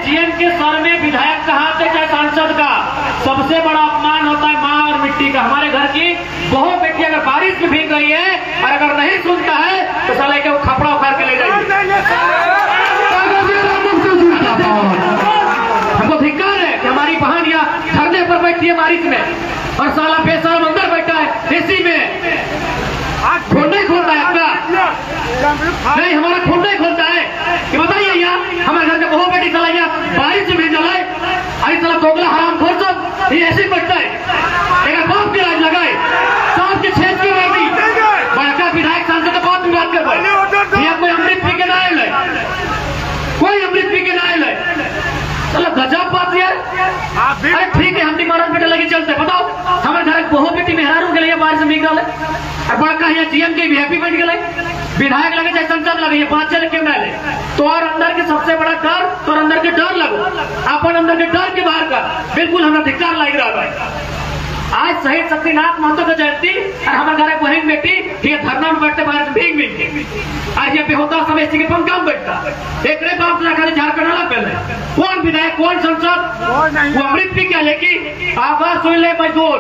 GM के sir में विधायक का हाथ है चाहे सांसद का, सबसे बड़ा अपमान होता है माँ और मिट्टी का। हमारे घर की बहू बेटी अगर बारिश में भीग रही है और अगर नहीं सुनता है तो साले के वो खपड़ा उखाड़ के ले जाएगी। हमको धिक्कार है कि हमारी बहन यहाँ धरने पर बैठी है बारिश में और साला बेशरम अंदर बैठा है एसी में। खोलना ही खोलता है आपका, नहीं हमारा खोलना ही खोलता है कि बताइए यार हमारे घर के बहू बेटी साला यहाँ बारिश में भेज डाला है। अरे साला दोगला हराम खोर सब ये ऐसे बैठता है, एक बाप की राज लगाए सांप के छेद की बेटी बड़का विधायक सांसद का बात विवाद कर रहे हैं। कोई अमृत पी के ना आए, कोई अमृत पी के ना आए, चलो गजब बात यार। अरे ठीक है हम महाराज बेटा लगे चलते, बताओ हमारे घर बहु बेटी मेहरारू के लिए बाहर से भीग डाले और बड़ा यहाँ जीएम के वीआईपी बैठ गए, विधायक लगे चाहे संसद लगे, ये बात चले क्यों ना ले। तो और अंदर के सबसे बड़ा डर तो अंदर के डर लगो, अपन अंदर के डर के बाहर का बिल्कुल हमें धिक्कार लग रहा है। आज शहीद शक्तिनाथ महतो की जयंती और हमारे घर बहन बेटी ये धरना में बैठते बाहर से भीग भीग के आज ये बेहोदा समय के पंखा में बैठता एक बाप खाली झारखंड वाला पहले कौन विधायक कौन संसद वो अमृत पी क्या लेकी अगर सुन ले मजदूर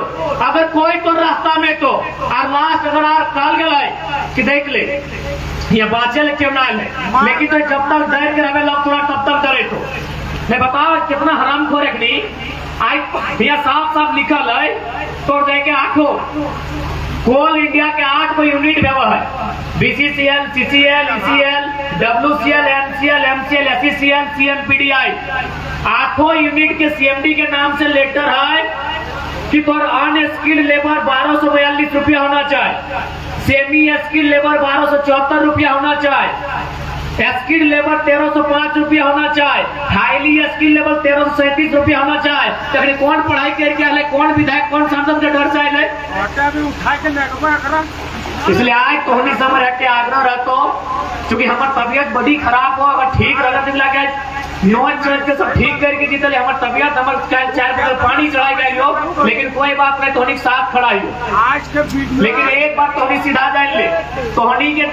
अगर कोई तो रास्ता में तो और लास्ट अगर काल गए कि देख ले ये बाचे ले क्यों ना ले, लेकिन तो जब तक डर के रहे लोग थोड़ा तब तक डरे। तो मैं बताओ कितना हराम खो रखनी आज यहाँ साफ साफ लिखल है तो जाके आठों कोल इंडिया के 8 को यूनिट व्यवहार है, BCCL, CCL, ECL, WCL, MCL, MCL, SECL, CMPDI 8 unit के सीएमडी के नाम से लेटर है कि तो अनस्किल्ड लेबर 1242 रुपया होना चाहिए, सेमी स्किल्ड लेबर 1274 रुपया होना चाहिए, स्किल्ड लेबर 1305 रुपया होना चाहिए, हाईली स्किल्ड लेबर 1337 रुपया होना चाहिए। तो कौन पढ़ाई करके आए, कौन विधायक कौन सांसद के डर से आए, इसलिए आज तो होनी समझ के आग्रह रहता क्योंकि हमारी तबियत बड़ी खराब हो अगर ठीक रहता लगे नॉन चढ़ के सब ठीक करके जीतले हमारी तबियत हमारे 4 बोतल पानी चढ़ाई गई हो, लेकिन कोई बात नहीं तोहनी साथ खड़ा हो आज के। लेकिन एक बात तोहनी सीधा जान ले तोहनी के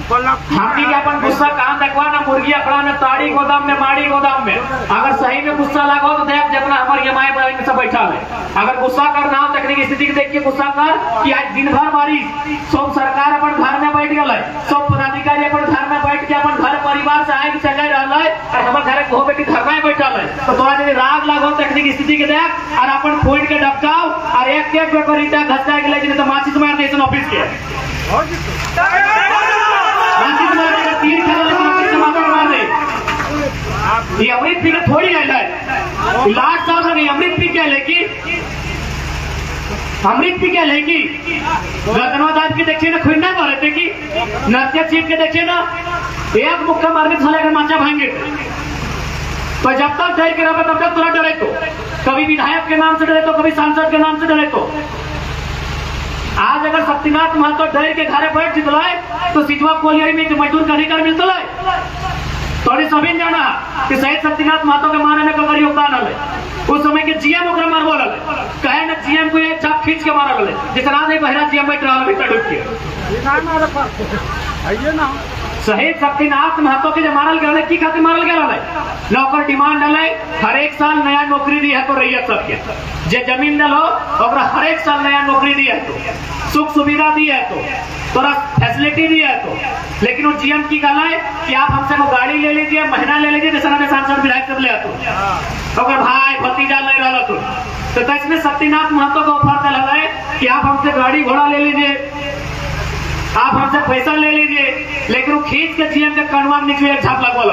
हमनी के अपन गुस्सा कहाँ देखवा ना मुर्गिया खड़ा ना ताड़ी गोदाम में माड़ी गोदाम में। अगर सही में गुस्सा लगा तो देख जितना हमारे माए बहन सब बैठा है, अगर गुस्सा करना हो तकनीकी स्थिति के देख के गुस्सा कर कि आज दिन भर बारिश सब सरकार अपन घर में बैठ गए, सब पदाधिकारी अपन घर में बैठ के अपन घर परिवार से आए चले रहा है और हमारे घर बहु बेटी घर में बैठा है। तो थोड़ा यदि राग लागो तकनीकी स्थिति के देख और अपन फोन के डबकाओ और एक पेपर ईटा घसका के ले तो माचिस मार दे ऑफिस के माचिस मार देगा 3 खेल मार दे। ये अमृत पी के थोड़ी है लास्ट साल लगे अमृत पी के लेकिन अमृत पी क्या लेगी रत्नोदास के देखिए ना खुद नहीं मारे थे कि नृत्य चीफ के देखिए ना एक मुक्का मारने चले अगर माचा भाएंगे तो जब तक डर के रहा तब तक तुरंत डरे। तो कभी विधायक के नाम से डरे तो कभी सांसद के नाम से डरे। तो आज अगर शक्तिनाथ महतो डर के घरे बैठ जितला है तो सिजवा कोलियरी में मजदूर का अधिकार मिलता है। तो सभी जाना कि शहीद शक्तिनाथ महतो के मारे में कगर योगदान है उस समय के जीएम ओकरा मार बोल कहे ना जीएम को एक छाप खींच के मारा बोले जितना नहीं बहरा जीएम बैठ रहा भीतर ढुक के शहीद शक्तिनाथ महतो के जो मारल गए की खातिर मारल गए नौकर डिमांड डले हर एक साल नया नौकरी दी है तो रैयत सबके जे जमीन डलो और हर एक साल नया नौकरी दी है तो सुख सुविधा दी है तो थोड़ा फैसिलिटी दी है तो। लेकिन वो जीएम की कहना है कि आप हमसे वो गाड़ी ले लीजिए महीना ले लीजिए जैसा हमें सांसद विधायक सब ले तो अगर भाई भतीजा ले रहा तो इसमें शक्तिनाथ महतो को ऑफर कर लगा है कि आप हमसे गाड़ी घोड़ा ले लीजिए आप हमसे पैसा ले लीजिए, लेकिन वो खींच के जीएम के कनवा में नीचे एक छाप लगवा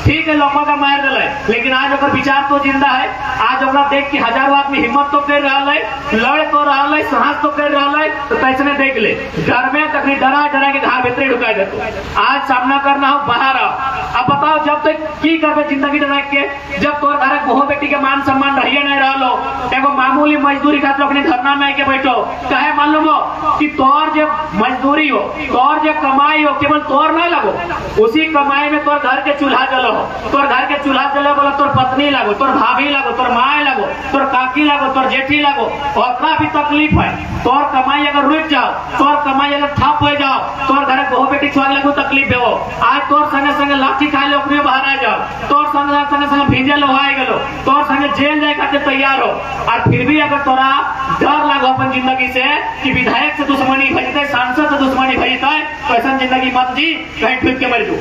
ठीक है लोगों का मार दिला है। लेकिन आज अगर विचार तो जिंदा है, आज अगर देख के हजारों आदमी हिम्मत तो कर रहा है, लड़ तो रहा है, साहस तो कर रहा है, तो कैसे देख ले घर में तक डरा डरा के घर भीतर ढुका दे। आज सामना करना हो बाहर आओ। अब बताओ जब तक की करबे जिंदगी डरा के जब तोर घर बहु बेटी के मान सम्मान रहिए नहीं रहा एगो मामूली मजदूरी खातिर अपने धरना में आके बैठो कहे मालूम हो कि तोर जब मजदूरी हो तोर जो कमाई हो केवल तोर नहीं लगो उसी कमाई में तोर घर के चूल्हा जलो तोर घर के चूल्हा जलो बोला तोर पत्नी लगो, तोर भाभी लगो, तोर माए लगो, तोर काकी लगो, तोर जेठी लगो, और भी तकलीफ है। तोर कमाई अगर रुक जाओ, तोर कमाई अगर ठप हो जाओ, तोर घर बहु बेटी छुआ लगो तकलीफ हो। आज तोर संगे संगे लाठी खाए लो, अपने बाहर आ जाओ, तोर संगे संगे संगे भीजे लो, आए गलो, तोर संगे जेल जाए खाते तैयार हो। और फिर भी अगर तोरा डर लगो अपन जिंदगी से कि विधायक से दुश्मनी भजते, सांसद से दुश्मनी भजते, तो ऐसा जिंदगी मत जी, कहीं ठुक के मर जाओ।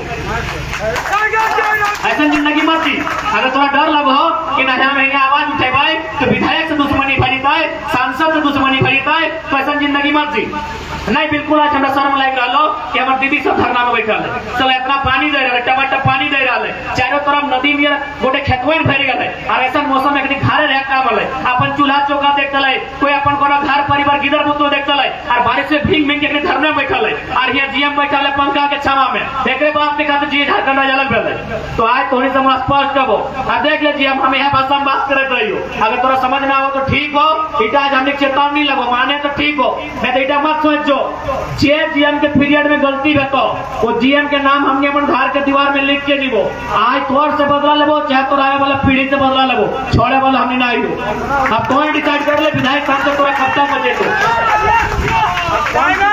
ऐसा जिंदगी मत जी। अगर तोरा डर लगो कि नया महंगा आवाज उठेबे तो विधायक से दुश्मनी भजते, सांसद से दुश्मनी भजते, तो ऐसा जिंदगी मत जी। नहीं, बिल्कुल आज हमरा शर्म लाग रहा कि हमारे दीदी सब धरना में बैठल है, चल इतना पानी दे रहे, टमाटर पानी दे रहा है, चारों तरफ नदी में गोटे खेतवे में भर गए। और ऐसा मौसम में घरे रह काम अपन चूल्हा चौका देखते है, कोई अपन को घर परिवार गिदर बुतो देखते है, और बारिश से भींग भींग के धरने में बैठल है, और ये जीएम बैठल है पंखा के छावा में। एक बात देखा तो जी झारखंड अलग है। तो आज थोड़ी से स्पष्ट करो और देख ले जीएम, हम यहाँ भाषा में बात करते रही हो। अगर तोरा समझ ना हो तो ठीक हो, इटा आज हमने चेतावनी लगो, माने तो ठीक हो, नहीं तो इटा मत सोच जो जे जीएम के पीरियड में गलती है तो वो जीएम के नाम हमने अपन घर के दीवार में लिख के दीबो। आज तोर से बदला लेबो, चाहे तोर आए वाला पीढ़ी से बदला लेबो, छोड़े वाला हमने ना आइयो। अब तो डिसाइड कर ले विधायक साहब से तोरा कब तक बचे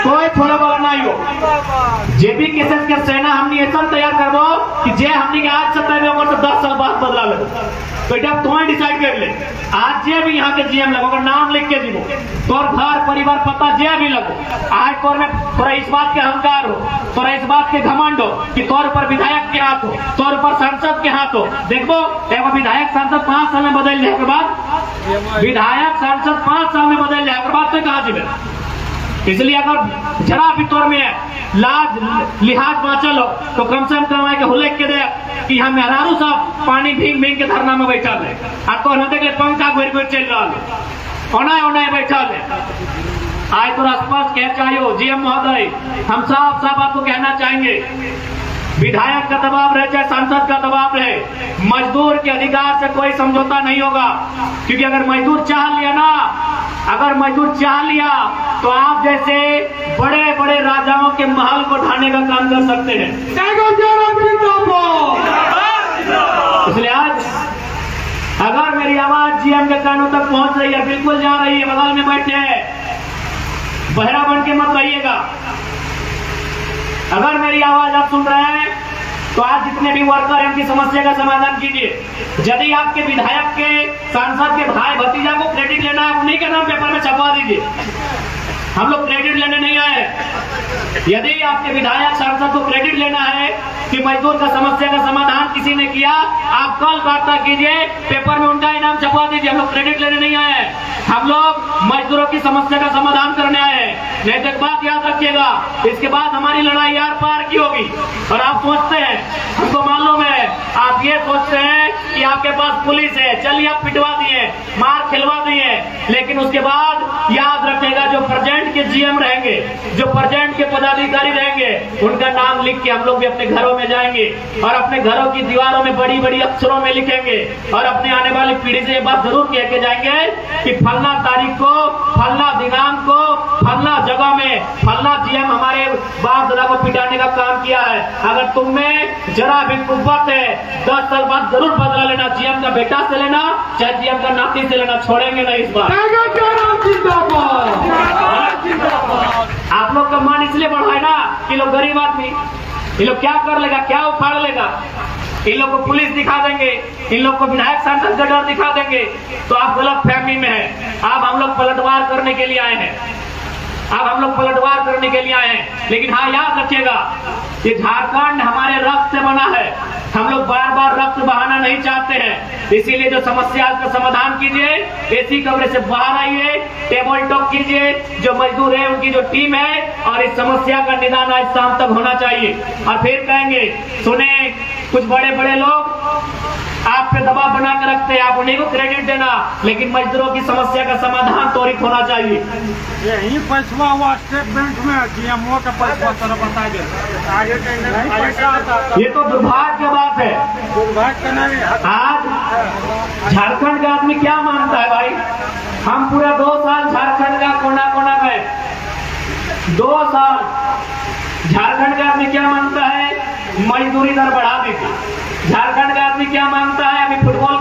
कोई छोड़े वाला ना आइयो। जेबी केसेस के सेना हमने ऐसा तैयार करबो कि जे हमने के आज 70 उम्र से 10 साल बाद बदला लेबो। तो जब तो डिसाइड कर ले, आज जे भी यहाँ के जीएम लगो, अगर नाम लिख के दीबो, तोर घर परिवार पता जे भी लगो, आज तोर में तोरा इस बात के अहंकार हो, तोरा इस बात के घमंड हो कि तोर पर विधायक के हाथ हो, तोर पर सांसद के हाथ हो। देखो एगो विधायक सांसद 5 साल में बदल जाए के बाद, विधायक सांसद 5 साल में बदल जाए के बाद तो कहाँ जीवे। इसलिए अगर जरा भी तौर में लाज लिहाज बाँचल हो तो कम से कम आए के हुलक के दे कि हम हरारू सब पानी भींग भींग के धरना में बैठल है, और तो देख ले पंखा घुर घुर चल रहा है, ओनाए ओनाए बैठल है। आज तो स्पष्ट कह चाहिए जीएम महोदय, हम साफ साफ आपको कहना चाहेंगे, विधायक का दबाव रहे चाहे सांसद का दबाव रहे, मजदूर के अधिकार से कोई समझौता नहीं होगा। क्योंकि अगर मजदूर चाह लिया ना, अगर मजदूर चाह लिया तो आप जैसे बड़े बड़े राजाओं के महल को ढाने का काम कर सकते हैं। इसलिए आज अगर मेरी आवाज जीएम के कानों तक पहुंच रही है, बिल्कुल जा रही है, बगल में बैठे हैं, बहरा बन के मत रहिएगा। अगर मेरी आवाज आप सुन रहे हैं तो आज जितने भी वर्कर हैं उनकी समस्या का समाधान कीजिए। यदि आपके विधायक के सांसद के भाई भतीजा को क्रेडिट लेना है, उन्हीं के नाम पेपर में छपवा दीजिए, हम लोग क्रेडिट लेने नहीं आए। यदि आपके विधायक सांसद को क्रेडिट लेना है कि मजदूर का समस्या का समाधान किसी ने किया, आप कल वार्ता कीजिए, पेपर में उनका इनाम छपवा दीजिए। हम लोग क्रेडिट लेने नहीं आए, हम लोग मजदूरों की समस्या का समाधान करने आए हैं। नहीं तो एक बात याद रखिएगा, इसके बाद हमारी लड़ाई यार पार की होगी। और आप सोचते हैं, हमको मालूम है, आप ये सोचते हैं कि आपके पास पुलिस है, चलिए आप पिटवा दिए, मार खिलवा दिए, लेकिन उसके बाद याद रखेगा जो प्रेजेंट के जीएम रहेंगे, जो प्रेजेंट के पदाधिकारी रहेंगे, उनका नाम लिख के हम लोग भी अपने घरों में जाएंगे और अपने घरों की दीवारों में बड़ी बड़ी अक्षरों में लिखेंगे और अपने आने वाली पीढ़ी से ये बात जरूर कह के जाएंगे कि फलना तारीख को, फलना दिनांक को, फलना जगह में फलना जीएम हमारे बाप दादा को पिटाने का काम किया है। अगर तुम में जरा भी कुव्वत है, 10 साल बाद जरूर बदला लेना, जीएम का बेटा से लेना चाहे जीएम का नाती से लेना, छोड़ेंगे नहीं इस बार। आप लोग का मान इसलिए बढ़ा है ना कि लोग गरीब आदमी, ये लोग क्या कर लेगा, क्या उखाड़ लेगा, इन लोग को पुलिस दिखा देंगे, इन लोग को विधायक सांसद का डर दिखा देंगे, तो आप गलत फहमी में है। आप हम लोग पलटवार करने के लिए आए हैं, अब हम लोग पलटवार करने के लिए आए हैं। लेकिन हाँ याद रखिएगा, ये झारखंड हमारे रक्त से बना है, हम लोग बार बार रक्त बहाना नहीं चाहते हैं। इसीलिए जो समस्या का समाधान कीजिए, एसी कमरे से बाहर आइए, टेबल टॉक कीजिए, जो मजदूर है उनकी जो टीम है, और इस समस्या का निदान आज शाम तक होना चाहिए। और फिर कहेंगे, सुने कुछ बड़े बड़े लोग आप पे दबाव बना के रखते हैं, आप उन्हीं को क्रेडिट देना, लेकिन मजदूरों की समस्या का समाधान त्वरित होना चाहिए। यही पैसा हुआ स्टेट बैंक में जीएमओ का पैसा तरह बता दे, ये तो दुर्भाग्य की बात है। दुर्भाग्य नहीं, आज झारखंड का आदमी क्या मानता है भाई, हम पूरा 2 साल झारखंड का कोना कोना गए, 2 साल झारखंड का आदमी क्या मानता है, मजदूरी दर बढ़ा दीजिए। झारखंड का आदमी क्या मानता है, अभी फुटबॉल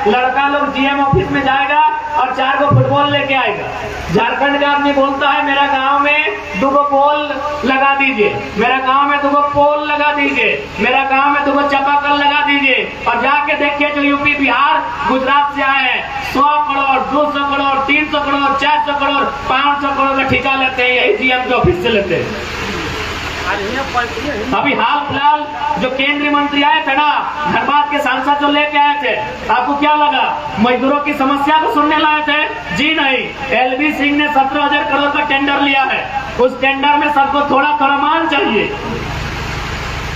लड़का लोग जीएम ऑफिस में जाएगा और 4 गो फुटबॉल लेके आएगा। झारखंड का आदमी बोलता है मेरा गांव में 2 गो पोल लगा दीजिए, मेरा गांव में 2 गो पोल लगा दीजिए, मेरा गांव में 2 गो चापाकल लगा दीजिए। और जाके देखिए जो यूपी बिहार गुजरात से आए हैं 100 करोड़ 200 करोड़ 300 करोड़ 400 करोड़ 500 करोड़ का ठेका लेते हैं, यही जीएम के ऑफिस से लेते हैं। अभी हाल फिलहाल जो केंद्रीय मंत्री आए थे ना, धनबाद के सांसद जो लेके आए थे, आपको क्या लगा मजदूरों की समस्या को सुनने लाए थे? जी नहीं, एलवी सिंह ने 17,000 करोड़ का टेंडर लिया है। उस टेंडर में सबको थोड़ा थोड़ा मान चाहिए।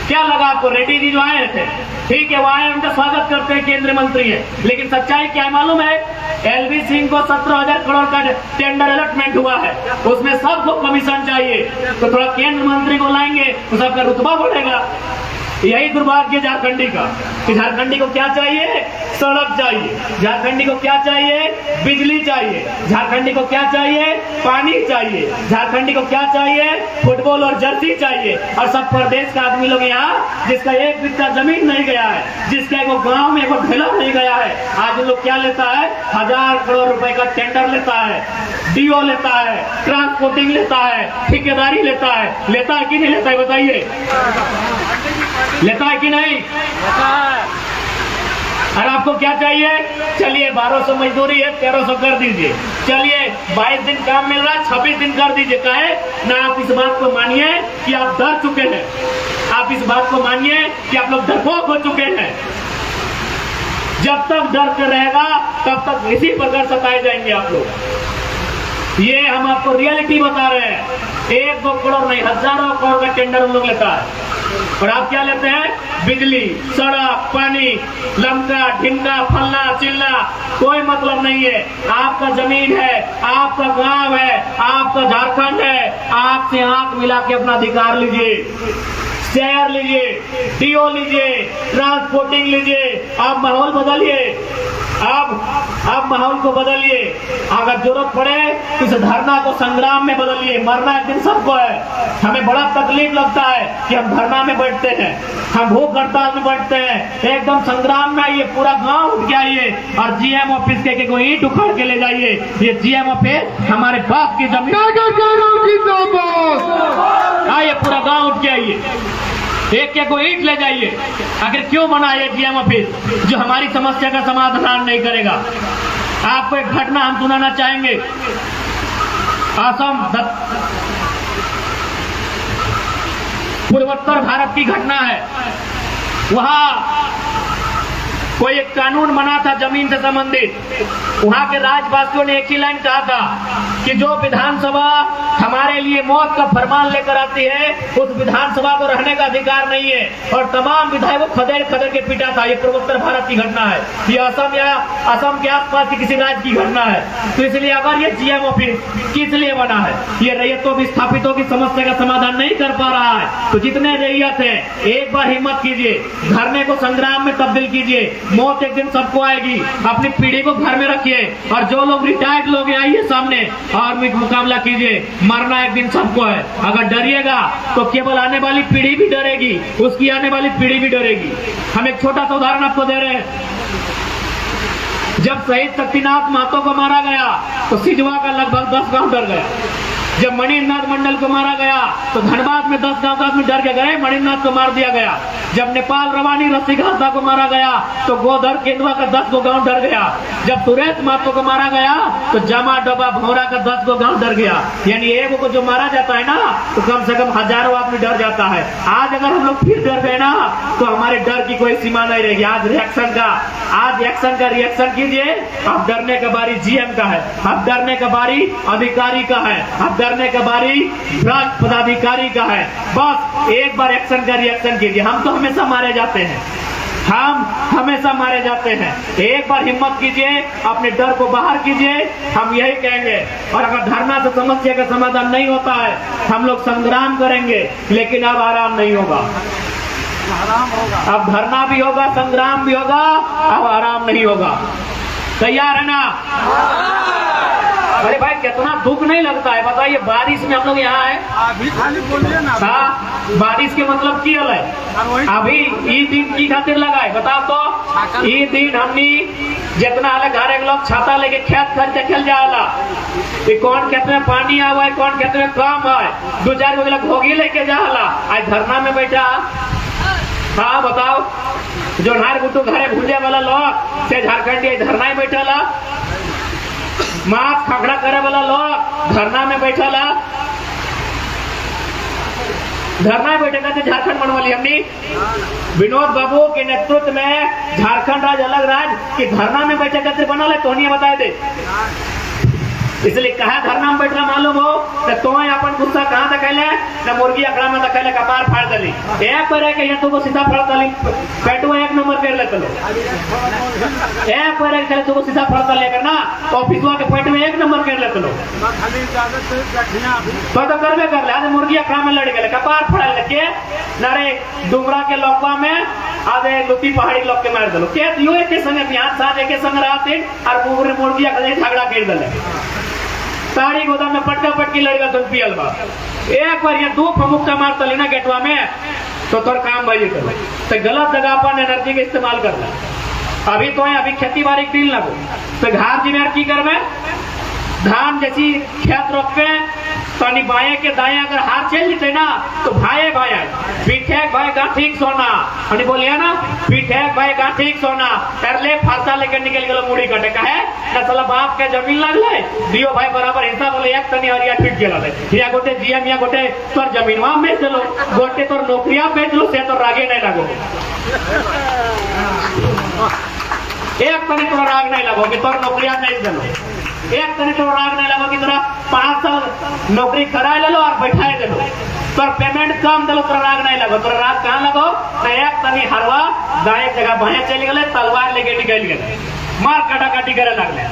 क्या लगा आपको? रेड्डी जी जो आए थे, ठीक है, वो आए, उनका स्वागत करते हैं, केंद्रीय मंत्री है, लेकिन सच्चाई क्या है मालूम है? एलवी सिंह को 17,000 करोड़ का टेंडर अलॉटमेंट हुआ है, उसमें सबको कमीशन चाहिए। तो थोड़ा केंद्र मंत्री को लाएंगे तो सबका रुतबा बढ़ेगा। यही दुर्भाग्य झारखंडी का कि झारखंडी को क्या चाहिए? सड़क चाहिए। झारखंडी को क्या चाहिए? बिजली चाहिए। झारखंडी को क्या चाहिए? पानी चाहिए। झारखंडी को क्या चाहिए? फुटबॉल और जर्सी चाहिए। और सब प्रदेश का आदमी लोग यहाँ, जिसका 1 बित्ता जमीन नहीं गया है, जिसका एक गांव में एक ढेला नहीं गया है, आज लोग क्या लेता है? 1000 करोड़ रुपए का टेंडर लेता है, डीओ लेता है, ट्रांसपोर्टिंग लेता है, ठेकेदारी लेता है। लेता है कि नहीं लेता है बताइए? लेता है कि नहीं? और आपको क्या चाहिए? चलिए 1200 मजदूरी है, 1300 कर दीजिए। चलिए 22 दिन काम मिल रहा है, 26 दिन कर दीजिए। कहे ना, आप इस बात को मानिए कि आप डर चुके हैं, आप इस बात को मानिए कि आप लोग डरपोक हो चुके हैं। जब तक डरते रहेगा तब तक इसी प्रकार सताए जाएंगे आप लोग। ये हम आपको रियलिटी बता रहे हैं। 1-2 करोड़ नहीं, हजारों करोड़ का टेंडर हम लोग लेता है। और आप क्या लेते हैं? बिजली, सड़क, पानी, लमका ढिमका फलना चिल्ला, कोई मतलब नहीं है। आपका जमीन है, आपका गांव है, आपका झारखंड है, आपसे आंख मिला के अपना अधिकार लीजिए, शेयर लीजिए, डीओ लीजिए, ट्रांसपोर्टिंग लीजिए। आप माहौल बदलिए, आप माहौल को बदलिए। अगर जरूरत पड़े तो इस धरना को संग्राम में बदलिए। मरना एक दिन सबको है। हमें बड़ा तकलीफ लगता है कि हम धरना में बैठते हैं, हम भूख हड़ताल में बैठते हैं। एकदम संग्राम में आइए, पूरा गांव उठ के आइए और जीएम ऑफिस के कोई ईंट उखाड़ के ले जाइए। ये जीएम ऑफिस हमारे बाप की जमीन। आइए, पूरा गांव उठ के आइए, एक को ईंट ले जाइए। आखिर क्यों बना ये जीएम ऑफिस जो हमारी समस्या का समाधान नहीं करेगा? आपको एक घटना हम सुनाना चाहेंगे। असम पूर्वोत्तर भारत की घटना है। वहां कोई एक कानून बना था जमीन से संबंधित। वहां के राज्यवासियों ने एक ही लाइन कहा था कि जो विधानसभा हमारे लिए मौत का फरमान लेकर आती है, उस विधानसभा को रहने का अधिकार नहीं है। और तमाम विधायकों को खदेड़ खदेड़ के पीटा था। ये पूर्वोत्तर भारत की घटना है, ये असम के आसपास की किसी राज्य की घटना है। तो इसलिए अगर ये जीएम ऑफिस किस लिए बना है? ये रैयतों विस्थापितों की समस्या का समाधान नहीं कर पा रहा है। तो जितने रैयत है, एक बार हिम्मत कीजिए, धरने को संग्राम में तब्दील कीजिए। मौत एक दिन सबको आएगी। अपनी पीढ़ी को घर में रखिए और जो लोग रिटायर्ड लोग हैं आइए सामने और मुकाबला कीजिए। मरना एक दिन सबको है। अगर डरिएगा तो केवल आने वाली पीढ़ी भी डरेगी, उसकी आने वाली पीढ़ी भी डरेगी। हम एक छोटा सा उदाहरण आपको दे रहे हैं। जब शहीद शक्तिनाथ महतो को मारा गया तो सिजवा का लगभग 10 गांव डर गया। जब मणिनाथ मंडल को मारा गया तो धनबाद में 10 गांव का आदमी डर के गए, मणिनाथ को मार दिया गया। जब नेपाल रवानी रसिकहता को मारा गया तो गोधर केंदुआ का 10 गो गांव डर गया। जब सुरेश महतो को मारा गया तो जामा डोबा भौरा का 10 गो गांव डर गया। यानी एक को जो मारा जाता है ना तो कम से कम हजारों आदमी डर जाता है। आज अगर हम लोग फिर डर गए ना तो हमारे डर की कोई सीमा नहीं रहेगी। आज एक्शन का रिएक्शन कीजिए। अब डरने का बारी जीएम का है, अब डरने का बारी अधिकारी का है, अब डरने का बारी भ्रष्ट पदाधिकारी का है। बस एक बार एक्शन का रिएक्शन कीजिए। हम तो हमेशा मारे जाते हैं, हम हमेशा मारे जाते हैं। एक बार हिम्मत कीजिए, अपने डर को बाहर कीजिए। हम यही कहेंगे। और अगर धरना से समस्या का समाधान नहीं होता है, हम लोग संग्राम करेंगे, लेकिन अब आराम नहीं होगा। अब धरना भी होगा, संग्राम भी होगा, अब आराम नहीं होगा। तैयार है ना? अरे भाई कितना दुख नहीं लगता है बताइए। बारिश में हम लोग यहाँ है, अभी खाली बोलिए ना। बारिश के मतलब की है? अभी ई दिन की खातिर लगाए बताओ तो। ई दिन हमने जितना हाल घर एक लोग छाता लेके खेत खर के खेल जाला कि कौन खेत में पानी आवा है, कौन खेत में काम है, 2-4 गो लोग भोगी लेके जाला। आज धरना में बैठा, हाँ बताओ, जो नार गुटू घरे भूजे वाला लोग से झारखंडी धरना में बैठा, मांस खखड़ा करे वाला लोग धरना में बैठा, धरना में बैठे कहते झारखंड बनवा ली हमने विनोद बाबू के नेतृत्व में झारखंड राज्य अलग राज्य के धरना में बैठे कहते बना ले तो बता दे। इसलिए कहा धरना में बैठला मालूम हो तो अपन गुस्सा कहाँ दखैले न मुर्गी अखड़ा में दखैले कपार फाड़ दली एक पर के ये तो सीधा फाड़ दली पेटवा 1 नंबर कर ले चलो एक पर के तो सीधा फाड़ दले करना ऑफिसवा के पेट में 1 नंबर कर ले चलो तो करबे कर ले आज मुर्गी अखड़ा में लड़ गए कपार फाड़ लेके नरे डुमरा के लोकवा में आधे लुटी पहाड़ी लोग के मार दलो के यो एक संग यहाँ साथ एक संग रहते और मुर्गी अखड़े झगड़ा कर दले साड़ी गोदाम में पटका पटकी लड़का तुम पियल बा एक बार ये 2 फमुक्का मार तली ना गेटवा में तो तोर काम भाई कर तो गलत जगह पर एनर्जी के इस्तेमाल कर ले। अभी तो है अभी खेती बाड़ी दिन लगो तो घास जी में की करवे धान जैसी खेत रोपे तो बाएं के दाएं अगर हाथ चल जीते ना तो भाई पीठे भाई गाठीक सोना बोलिए ना पीठे भाई गाठीक सोना कर ले फारसा लेकर निकल गलो मुड़ी कटे कहे ना साला बाप के जमीन लगले दियो भाई बराबर हिस्सा बोले एक तनी हरिया ठीक गेला या गोटे जीएम या गोटे तोर जमीन वहां बेच देलो गोटे तोर नौकरिया बेच लो से तो रागे नहीं लगो एक तनी तोरा राग नहीं लगो कि तोर नौकरिया नहीं देलो एक तनी तो राग नहीं लगो कि तोरा 5 साल नौकरी कराए ले लो और बैठाए दे लो तोर पेमेंट कम दे लो तोरा राग नहीं लगो तोरा राग कहाँ लगो तो एक तनी हरवा दाएं जगह बाएं चली गए तलवार लेके निकल गए मार काटाकाटी करे लगले।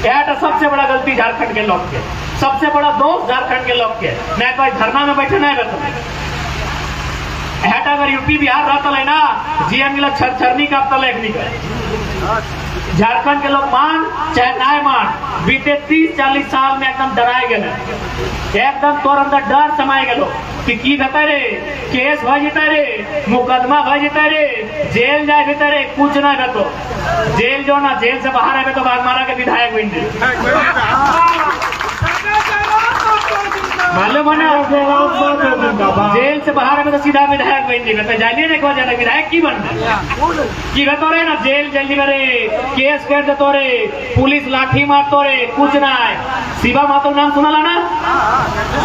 यह सबसे बड़ा गलती झारखंड के लोग के सबसे बड़ा दोष झारखंड के लोग के मैं कोई धरना में बैठे नहीं रहता अगर यूपी बिहार रहता है ना जीएम मिला छरछरनी का तलेख निकल झारखंड के लोग मान चाहे ना मान बीते 30-40 साल में एकदम डराए गए एकदम तोर अंदर डर समाये गए कि की बता रे केस भ जेता रे मुकदमा भ जेता रे जेल जाए जेता रे कुछ ना तो जेल जो ना जेल से बाहर आए तो बागमारा के विधायक बन गए मालूम है ना जेल से बाहर में तो सीधा विधायक बन जाएगा तो जानिए नहीं कौन जाना विधायक की बन की तो रे ना जेल जल्दी करे केस कर दे तो रे पुलिस लाठी मार तो रे कुछ ना है। शिवा मातो नाम सुना ला ना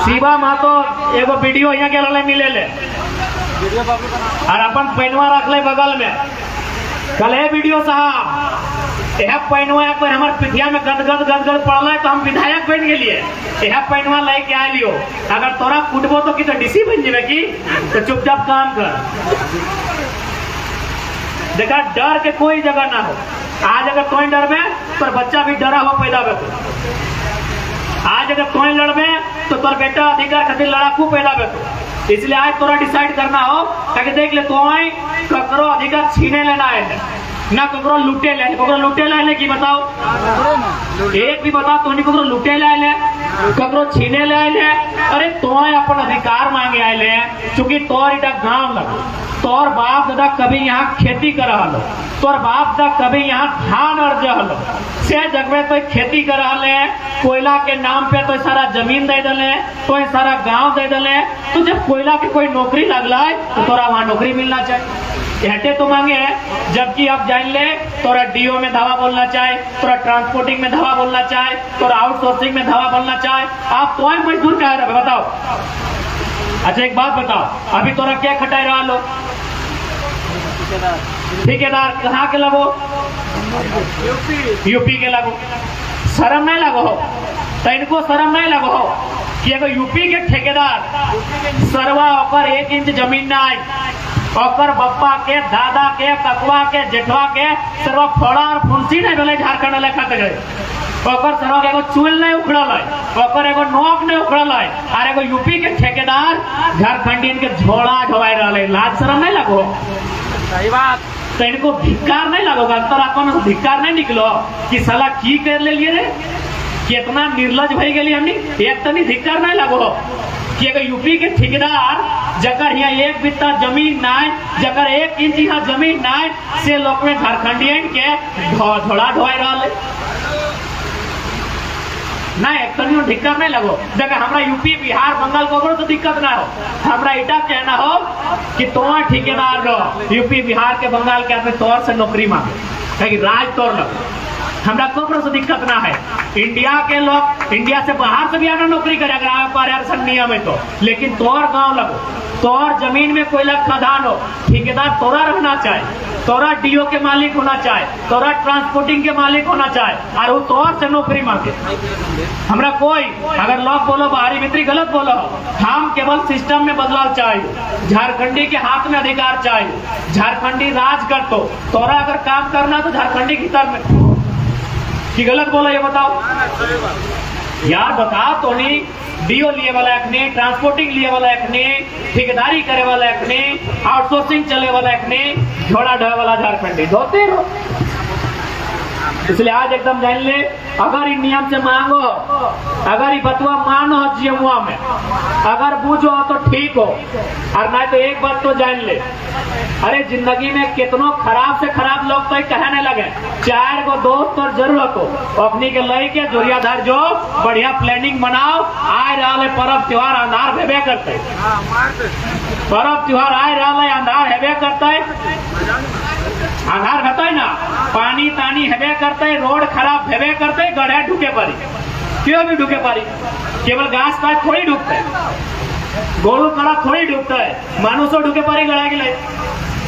शिवा मातो एगो वीडियो यहाँ के मिले ले और अपन पैनवा रख ले बगल में कल है वीडियो साहब यह पैनवा एक बार हमारे पिठिया में गदगद पड़ल है तो हम विधायक बन गए यह पैनवा लेके आ लियो अगर तोरा कुटबो तो की तो डीसी बन जाए की तो चुपचाप काम कर देखा डर के कोई जगह ना हो। आज अगर कोई डर में तो बच्चा भी डरा हो पैदा हो आज अगर कोई लड़बे तो तोर बेटा अधिकार खातिर लड़ाकू पैदा हो इसलिए आज तोरा डिसाइड करना हो ताकि देख ले तो ककरो अधिकार छीने लेना है ना ककरो लुटे ले ककरो लुटे ले की बताओ एक भी बताओ तो नहीं ककरो लुटे ले ककरो छीने ले अरे तो अपन अधिकार मांगे आए चूंकि तोर इटा गाँव लगो तोर बाप दादा कभी यहाँ खेती कर रहा तोर बाप दादा कभी यहाँ धान अर्ज हलो से जगह तो खेती कर रहा कोयला के नाम पे तो सारा जमीन दे दले तो सारा गांव दे दले तो जब कोयला की कोई नौकरी लगला है तो तोरा वहाँ नौकरी मिलना चाहिए हटे तो मांगे है जबकि अब जान ले तोरा डीओ में धावा बोलना चाहे तोरा ट्रांसपोर्टिंग में धावा बोलना चाहे तोरा आउटसोर्सिंग में धावा बोलना चाहे आप तो मजदूर कह रहे बताओ। अच्छा एक बात बताओ अभी तोरा क्या खटाई रहा लो ठेकेदार कहाँ के लगो यूपी के लगो शर्म नहीं लगो तो इनको शर्म नहीं लगो कि अगर यूपी के ठेकेदार सरवा ओकर 1 इंच जमीन ना आए ओकर बप्पा के दादा के ककवा के जेठवा के सरवा फोड़ा और फुंसी नहीं डले झारखंड वाले खाते गए ओकर सरवा के एगो चूल नहीं उखड़ल है ओकर एगो नोक नहीं उखड़ल है और एगो यूपी के ठेकेदार झारखंडी के झोड़ा ढोवाई रहा लाज शर्म नहीं लगो सही बात तो इनको धिक्कार नहीं लगोगा अंतरात्मा में धिक्कार नहीं निकलो कि साला की कर ले लिए रे कितना निर्लज भई गई हमने एक तनी धिक्कार नहीं लगो कि अगर यूपी के ठेकेदार जकर यहाँ एक बित्ता जमीन नाय, जकर 1 इंच यहाँ जमीन नाय, से लोग में झारखंडियन के धोड़ा ढोई रहा नहीं, तनियो दिक्कत नहीं लगो। जगह हमरा यूपी बिहार बंगाल को तो दिक्कत ना हो, हमरा इटा कहना हो कि तोर ठेकेदार रहो यूपी बिहार के बंगाल के आदमी तौर से नौकरी मांगे, कहीं राज तौर लगो, हमरा कोकरो से दिक्कत ना है। इंडिया के लोग इंडिया से बाहर से भी आना नौकरी करे अगर आप पर आरक्षण नियम है तो, लेकिन तोर गांव लगो, तोर जमीन में कोयला खदान हो, ठेकेदार तोरा रहना चाहे, तोरा डीओ के मालिक होना चाहे, तोरा ट्रांसपोर्टिंग के मालिक होना चाहे, और वो तोर से नौकरी मांगे। हमरा कोई अगर लोग बोलो बाहरी मित्री गलत बोलो, हम केवल सिस्टम में बदलाव चाहिए, झारखंडी के हाथ में अधिकार चाहिए, झारखंडी राज कर तो तोरा अगर काम करना तो झारखंडी की तरफ में कि गलत बोला ये बताओ यार, बताओ तो नहीं डीओ लिए वाला एक ने, ट्रांसपोर्टिंग लिए वाला एक ने, ठेकेदारी करे वाला एक ने, आउटसोर्सिंग चले वाला एक ने, झोड़ा ढोए वाला झारखंडी धोते रहो। इसलिए आज एकदम जान ले, अगर इन नियम से मांगो, अगर ये बतवा मानो जीएमओ में, अगर बूझो तो ठीक हो, और नहीं तो एक बात तो जान ले, अरे जिंदगी में कितनों खराब से खराब लोग तो कहने लगे, 4 गो दोस्त और जरूरत हो अपनी के लई के जोरियादार जो बढ़िया प्लानिंग बनाओ, आए रहा पर्व त्योहार अंधार भेबे करते, पर्व त्योहार आए रहा अंधार हेबे करते, अंधार रहता है ना, पानी तानी हेबे करते, रोड खराब हेबे करते, गड्ढे ढुके पारी, क्यों भी ढुके पारी, केवल घास पात थोड़ी ढुकते, गोलू कड़ा थोड़ी ढुकता है, मानुसो ढुके पारी गड़ा गिले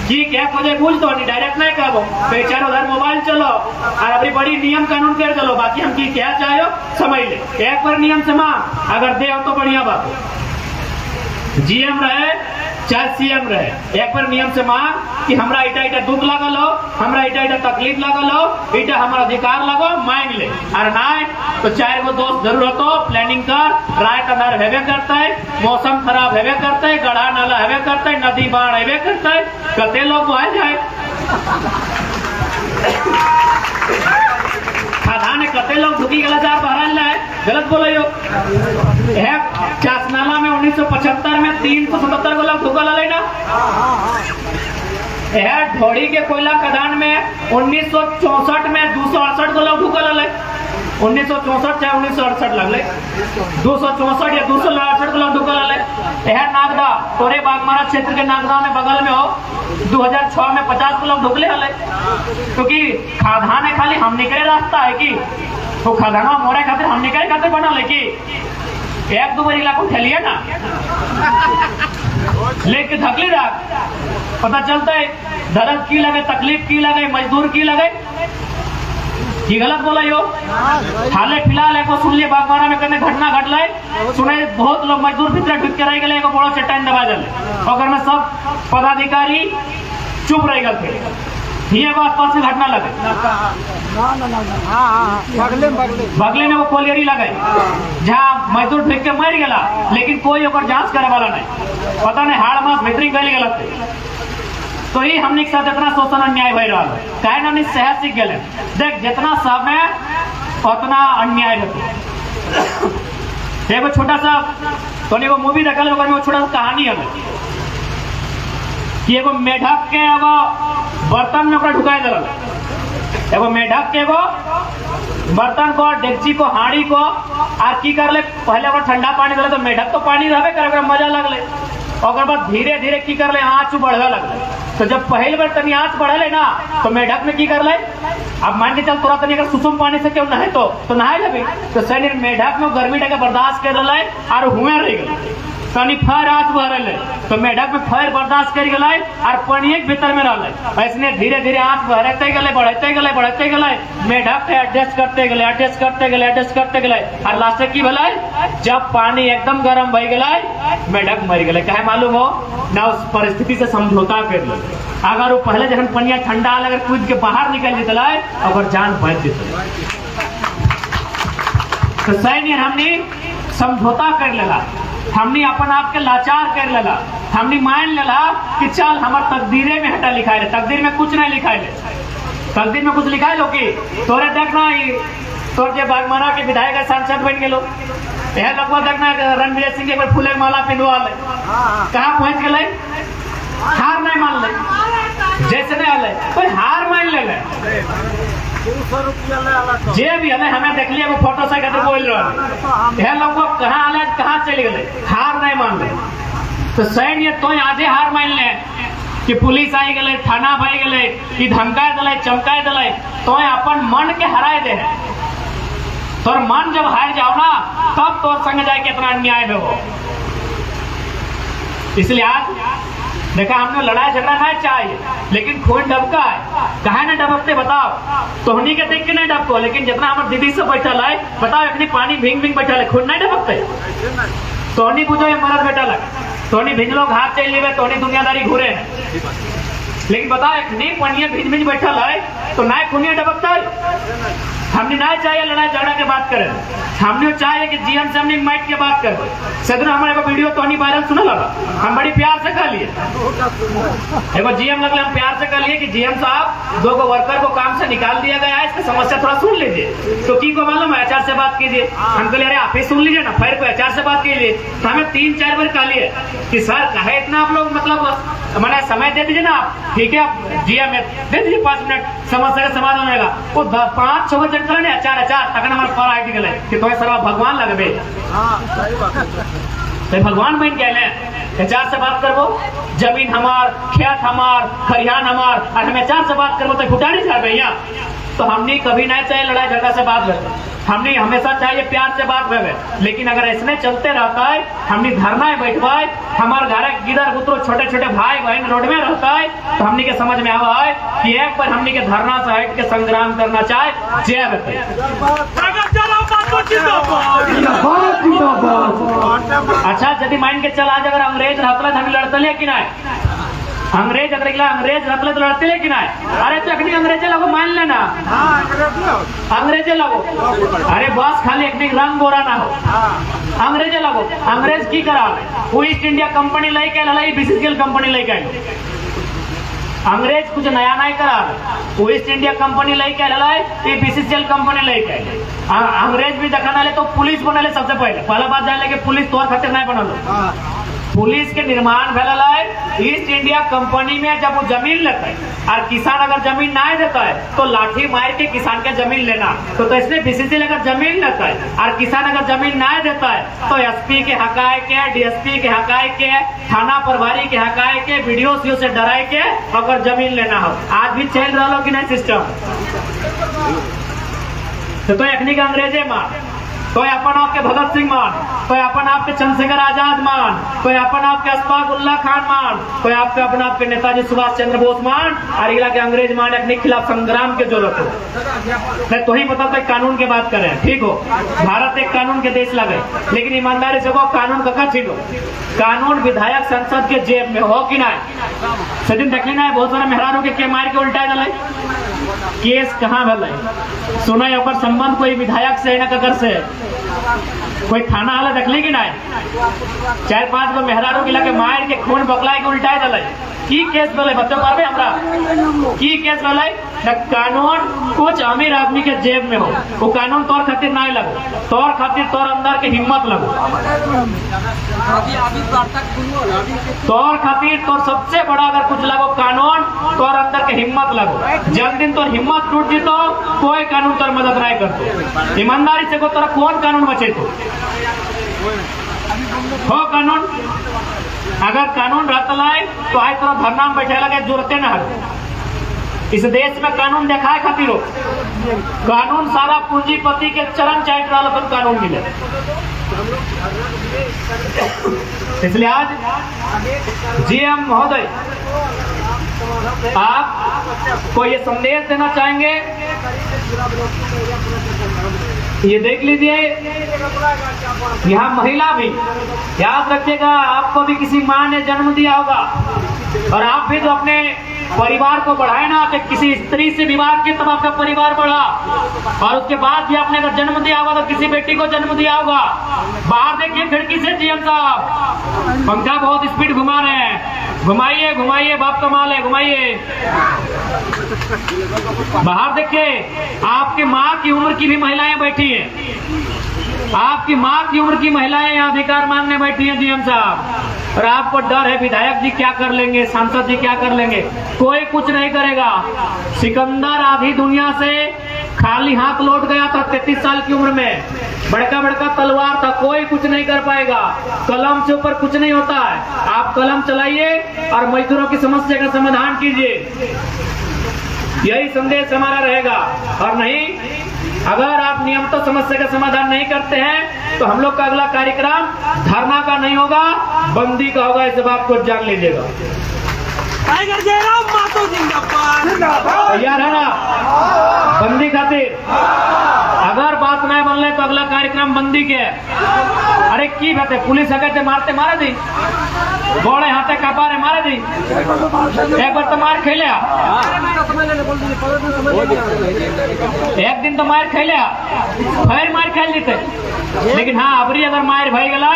जी क्या खोजे पूछ तो नहीं, डायरेक्ट नहीं कहबो, बेचार उधर मोबाइल चलो और अपनी बड़ी नियम कानून कर चलो, बाकी हम की क्या चाहो समझ ले, एक पर नियम से मांग, अगर दे तो बढ़िया बात, जीएम रहे चाहे सीएम रहे, एक पर नियम से मांग कि हमरा इटा इटा दुख लगल हो, हमरा इटा इटा तकलीफ लगल हो, इटा हमारा अधिकार लगो, मांग ले, और नहीं तो 4 गो दोस्त जरूरत हो, प्लानिंग कर, रात अंधार हेबे करता है, मौसम खराब हेबे करता है, गढ़ा नाला हेबे करता है, नदी बाढ़ हेबे करता है, कते लोग बह जाए खादान कते लोग ढुकी गला चार बहरल है, गलत बोलो यो चासनाला में 1975 में 377 को लोग ढुकल है ना, यह ढोड़ी के कोयला खदान में 1964 में 268 को लोग ढुकल है, 1964 चाहे 1968 लगले, 264 या 268 को लोग ढुकल है। यह नागदा तोरे बागमारा क्षेत्र के नागदा में बगल में हो, 2006 में 50 को लोग ढुकले हले, क्योंकि खादान है खाली हम निकले रास्ता है कि तो खदाना मोरे खातिर हम निकले खातिर बना ले कि 1-2 बार इलाको ठेलिए ना लेके धकली रख, पता चलता है दर्द की लगे, तकलीफ की लगे, मजदूर की लगे, की गलत बोला यो। हाले फिलहाल एको सुन लिए बागमारा में कने घटना घटल, सुने बहुत लोग मजदूर भीतर ढुक के रह गए, एगो बड़ो चट्टान दबा दिले, और में सब पदाधिकारी चुप रह गए, ये आसपास से घटना लगे, बगले में वो कोलियरी लगे जहाँ मजदूर ढुक के मर गया, लेकिन कोई ओकर जांच करे वाला नहीं, पता नहीं हाड़ मास भीतरी गल गलत, तो ही हमने के साथ इतना शोषण अन्याय हो रहा है, कहे ना नहीं सहज सीख गए, देख जितना समय उतना अन्याय होते। एगो छोटा सा तो एगो मूवी देखल, में वो छोटा सा कहानी है कि एगो मेढक के एगो बर्तन में ढुकाई दिल, एगो मेढक के एगो बर्तन को, डेगची को, हाड़ी को, और की कर ले पहले वो ठंडा पानी दिले तो मेढक तो पानी रहबे करे, मजा लगले, और बाद धीरे धीरे की कर ले आँच बढ़े लगले, तो जब पहले बार तनी आँच बढ़े ना तो मेढक में की कर ले, अब मान के चल तोरा तनी अगर सुसुम पानी से क्यों नहाए तो नहाए लगे, तो शरीर मेढक में गर्मी टके बर्दाश्त कर रहा है और हुए रह गए, तनी फर आँच बहरल तो मेढक में फर बर्दाश्त कर गए और पानी भीतर में रहा, ऐसने धीरे धीरे आँच बढ़ते गए बढ़ते गए बढ़ते गए, मेढक एडजस्ट करते गए एडजस्ट करते गए एडजस्ट करते गए, और लास्ट की भले जब पानी एकदम गर्म बह गए मेढक मर गए, कहे मालूम हो ना, उस परिस्थिति से समझौता कर ले, अगर वो पहले जखन पनिया ठंडा अगर कूद के बाहर निकल जेते और जान बच जेते, तो सैन्य हमने समझौता कर लेला, हमने अपन आप के लाचार कर लेला, हमने मान लेला कि चल हमार तकदीरे में हटा लिखा है, तकदीर में कुछ नहीं लिखा है, तकदीर में कुछ लिखा है लो कि तोरे देखना तोर जे बागमारा के विधायक सांसद बन गए, यह लगभग देखना रणवीर सिंह एक बार फूले के माला पिंधवा ले, कहाँ पहुंच गए, हार नहीं मान ले, जैसे नहीं आले कोई हार मान ले ले, 200 रुपया ले आला तो जे भी हमें हमें देख लिया वो फोटो से कहते बोल रहे यह लोग कहाँ आले कहाँ चले गए, हार नहीं मान ले। तो सैन्य तो आजे हार मान ले कि पुलिस आई गए, थाना भाई गए, कि धमका दिले चमका दिले, तो अपन मन के हराए दे, तोर मन जब हार जाओ ना तब तोर संग जाए कितना अन्याय में हो। इसलिए आज देखा हमने लड़ाई झगड़ा नहीं चाहिए, लेकिन खून डबका है, कहा ना डबकते बताओ, तोहनी के देख के नहीं डबको, लेकिन जितना हमारे दीदी से बैठल है बताओ अपनी पानी भींग भींग बैठल है, खून नहीं डबकते, तोहनी बुझो ये मरद बैठल है, तोहनी भिंजलो घाट चल लेवे, तोहनी दुनियादारी घूरे है, लेकिन बताओ एक नहीं पनिया भिंज भिंज बैठल है तो ना खूनिया डबकता है। हमने नहीं चाहिए लड़ाई झगड़ा के बात करें, हमने चाहिए कि जीएम से हमने माइट के बात करें। सदन हमारे को वीडियो तो नहीं वायरल सुना लगा, हम बड़ी प्यार से कर लिए, एगो जीएम लगले हम प्यार से कर लिए कि जीएम साहब 2 वर्कर को काम से निकाल दिया गया है, इसकी समस्या थोड़ा सुन लीजिए। तो की को मालूम है एचआर से बात कीजिए, हम कह अरे आप ही सुन लीजिए ना, फिर को एचआर से बात कीजिए। तो हमें 3-4 बार कह लिए कि सर कहे इतना आप लोग मतलब मैंने समय दे दीजिए ना आप, ठीक है आप जीएम दे दीजिए 5 मिनट, समस्या का समाधान होगा। वो 5-6 बजे चले अचार तक हमारे पर आई गए कि तुम्हें सर्वा भगवान लगबे, तो भगवान बन गए एचआर से बात करबो, जमीन हमार, खेत हमार, खरिहान हमार, और हम एचआर से बात करबो तो घुटानी जाए यहाँ। तो हमने कभी नहीं चाहिए लड़ाई झगड़ा से बात करे, हमने हमेशा चाहिए प्यार से बात करे, लेकिन अगर ऐसे चलते रहता है, हमने धरना बैठवाए, हमारे घर गिदर गुतरो छोटे छोटे भाई बहन रोड में रहता है, तो हमने के समझ में आवा है कि एक बार हमने के धरना से हट के संग्राम करना चाहे जय अच्छा यदि माइन के चल आज अगर अंग्रेज रहता हम लड़ते कि नहीं, अंग्रेज अगर अंग्रेज रहते तो लड़ते लेकिन अरे तो अखनी अंग्रेजे लगो मान लेना, अंग्रेजे लगो, अरे बस खाली एक रंग गोरा ना हो, अंग्रेजे लगो, अंग्रेज की करा वो ईस्ट इंडिया कंपनी लेके लड़ाई बीसीसीएल कंपनी लेके अंग्रेज कुछ नया नहीं करा, वो ईस्ट इंडिया कंपनी लेके लड़ाई ये बीसीसीएल कंपनी लेके अंग्रेज भी देखा ले तो पुलिस बनले सबसे पहला बात जाने कि पुलिस तोर खातिर नहीं बनल, पुलिस के निर्माण भेल ईस्ट इंडिया कंपनी में। जब वो जमीन लेता है और किसान अगर जमीन नहीं देता है तो लाठी मार के किसान के जमीन लेना, तो इसलिए बीसीसीएल अगर जमीन लेता है और किसान अगर जमीन नहीं देता है तो एसपी के हकाए के, डीएसपी के हकाए के, थाना प्रभारी के हकाए के, वीडियो सीओ से डराए के अगर जमीन लेना हो। आज भी चल रहा हो कि नहीं सिस्टम, तो अखनी का अंग्रेजे मार, तो अपन आपके भगत सिंह मान, तो अपन आपके चंद्रशेखर आजाद मान, तो अपन आपके अशफाक उल्लाह खान मान, तो आपके अपना आपके नेताजी सुभाष चंद्र बोस मान, और इला के अंग्रेज मान अपने खिलाफ संग्राम के जरूरत हो। तो ही पता तो कानून की बात करें, ठीक हो, भारत एक कानून के देश लगे, लेकिन ईमानदारी से वो कानून कहाँ ठीक हो, कानून विधायक संसद के जेब में हो कि नहीं। सदिन देख लेना है बहुत सारा मेहरानों के मार के उल्टा दल केस कहाँ भल सुना है ओकर संबंध कोई विधायक से न ककर से कोई थाना हाल देख ली कि नहीं, 4-5 गो मेहरारू के लगे मार के खून बकला के उल्टा दल की केस भले बच्चों पावे हमरा की केस भले। कानून कुछ अमीर आदमी के जेब में हो, वो कानून तोर खातिर नहीं लगो, तोर खातिर तोर अंदर के हिम्मत लगो, तोर खातिर तोर सबसे बड़ा अगर कुछ लगो कानून, तोर अंदर के हिम्मत लगो। जब दिन तोर हिम्मत टूट जीतो कोई कानून तोर मदद नहीं करतो। ईमानदारी से को तोरा कौन कानून बचे तो हो कानून, अगर कानून रहता है तो आज तोरा धरना में बैठे लगे जरूरत न है। इस देश में कानून दिखाए खातिर हो, कानून सारा पूंजीपति के चरण चाट रहा तो कानून मिले। इसलिए आज जीएम महोदय आप को ये संदेश देना चाहेंगे, ये देख लीजिए यहाँ महिला भी याद रखिएगा, आपको भी किसी माँ ने जन्म दिया होगा और आप भी तो अपने परिवार को बढ़ाए ना, कि किसी स्त्री से विवाह किया तब आपका परिवार बढ़ा, और उसके बाद भी आपने अगर जन्म दिया होगा तो किसी बेटी को जन्म दिया होगा। बाहर देखिए खिड़की से जीएम साहब पंखा बहुत स्पीड घुमा रहे हैं, घुमाइए घुमाइए बाप कमाल है, घुमाइए। बाहर देखिए आपके माँ की उम्र की भी महिलाएं बैठी हैं, आपकी माँ की उम्र की महिलाएं यहाँ अधिकार मांगने बैठी हैं डीएम साहब, और आपको डर है विधायक जी क्या कर लेंगे, सांसद जी क्या कर लेंगे। कोई कुछ नहीं करेगा। सिकंदर आधी दुनिया से खाली हाथ लौट गया था 33 साल की उम्र में, बड़का बड़का तलवार था, कोई कुछ नहीं कर पाएगा। कलम से ऊपर कुछ नहीं होता है। आप कलम चलाइए और मजदूरों की समस्या का समाधान कीजिए, यही संदेश हमारा रहेगा। और नहीं, अगर आप नियमित समस्या का समाधान नहीं करते हैं तो हम लोग का अगला कार्यक्रम धरना का नहीं होगा, बंदी का होगा। इस बात को जान लीजिएगा। टाइगर जयराम मातो जिंदाबाद। तैयार है ना बंदी खातिर? अगर बात नहीं बनले तो अगला कार्यक्रम बंदी के। अरे की बात है, पुलिस अगर मारते मारे दी, बड़े हाथे कपारे मारे दी, एक बार तो मार खेले, एक दिन तो मार खेले, फिर मार खेल देते। लेकिन हाँ, अबरी अगर मार भाई गला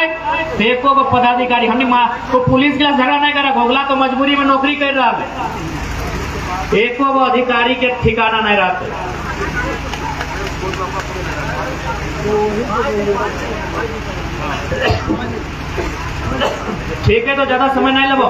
तो एको को पदाधिकारी हमने को पुलिस के झगड़ा नहीं करा, भोगला तो मजबूरी में नौकरी कर रहा है, एको को अधिकारी के ठिकाना नहीं रहते। ठीक है, तो ज्यादा समय नहीं लगो।